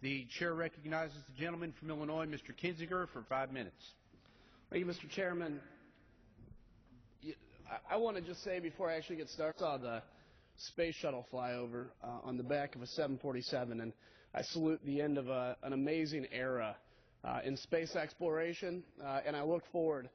The chair recognizes the gentleman from Illinois, Mr. Kinzinger, for 5 minutes. Thank you, Mr. Chairman. I want to just say before I actually get started, I saw the space shuttle fly over on the back of a 747, and I salute the end of an amazing era in space exploration, and I look forward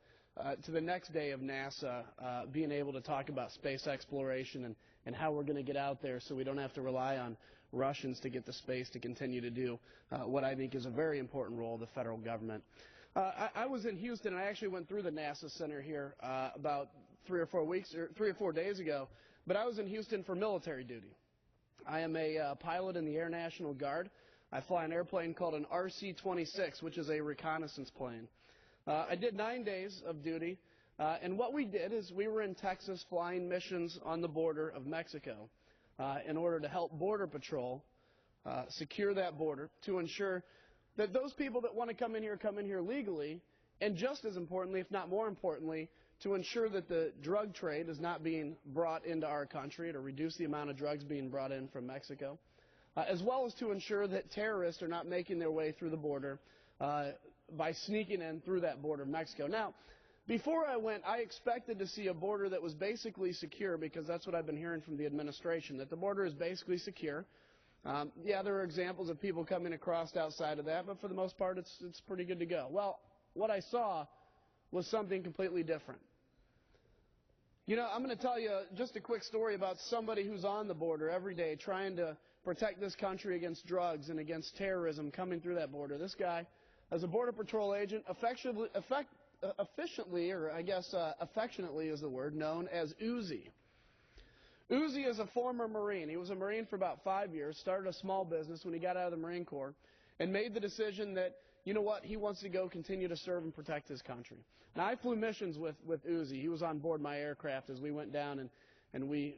to the next day of NASA being able to talk about space exploration and how we're going to get out there so we don't have to rely on Russians to get the space to continue to do what I think is a very important role of the federal government. I was in Houston, and I actually went through the NASA Center here about 3 or 4 days ago, but I was in Houston for military duty. I am a pilot in the Air National Guard. I fly an airplane called an RC-26, which is a reconnaissance plane. I did 9 days of duty, and what we did is we were in Texas flying missions on the border of Mexico in order to help Border Patrol secure that border to ensure that those people that want to come in here legally, and just as importantly, if not more importantly, to ensure that the drug trade is not being brought into our country, to reduce the amount of drugs being brought in from Mexico, as well as to ensure that terrorists are not making their way through the border by sneaking in through that border of Mexico. Now, before I went, I expected to see a border that was basically secure, because that's what I've been hearing from the administration, that the border is basically secure. Yeah, there are examples of people coming across outside of that, but for the most part, it's pretty good to go. Well, what I saw was something completely different. You know, I'm going to tell you just a quick story about somebody who's on the border every day trying to protect this country against drugs and against terrorism coming through that border. This guy, as a Border Patrol agent, affectionately is the word, known as Uzi. Uzi is a former Marine. He was a Marine for about 5 years, started a small business when he got out of the Marine Corps, and made the decision that, you know what, he wants to go continue to serve and protect his country. Now, I flew missions with Uzi. He was on board my aircraft as we went down and we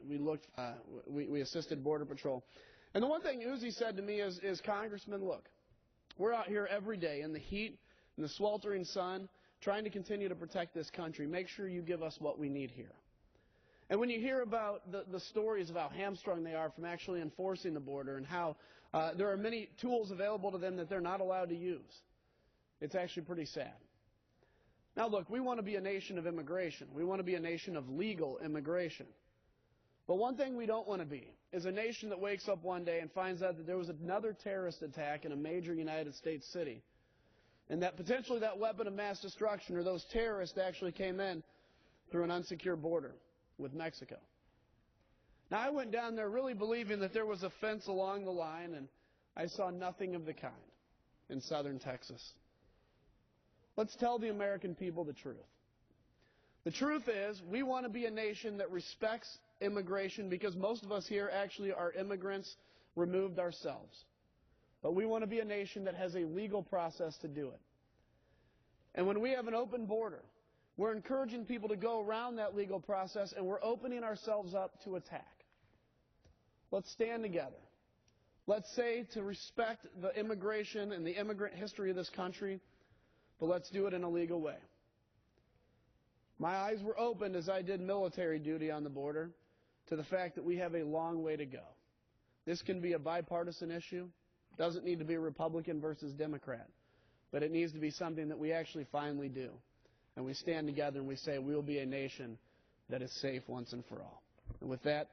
assisted Border Patrol. And the one thing Uzi said to me is, Congressman, look, we're out here every day in the heat, in the sweltering sun, trying to continue to protect this country. Make sure you give us what we need here. And when you hear about the stories of how hamstrung they are from actually enforcing the border and how there are many tools available to them that they're not allowed to use, it's actually pretty sad. Now, look, we want to be a nation of immigration. We want to be a nation of legal immigration. But one thing we don't want to be is a nation that wakes up one day and finds out that there was another terrorist attack in a major United States city, and that potentially that weapon of mass destruction or those terrorists actually came in through an unsecured border with Mexico. Now, I went down there really believing that there was a fence along the line, and I saw nothing of the kind in southern Texas. Let's tell the American people the truth. The truth is, we want to be a nation that respects immigration, because most of us here actually are immigrants removed ourselves. But we want to be a nation that has a legal process to do it. And when we have an open border, we're encouraging people to go around that legal process, and we're opening ourselves up to attack. Let's stand together. Let's say to respect the immigration and the immigrant history of this country, but let's do it in a legal way. My eyes were opened as I did military duty on the border to the fact that we have a long way to go. This can be a bipartisan issue. It doesn't need to be Republican versus Democrat, but it needs to be something that we actually finally do. And we stand together and we say we will be a nation that is safe once and for all. And with that,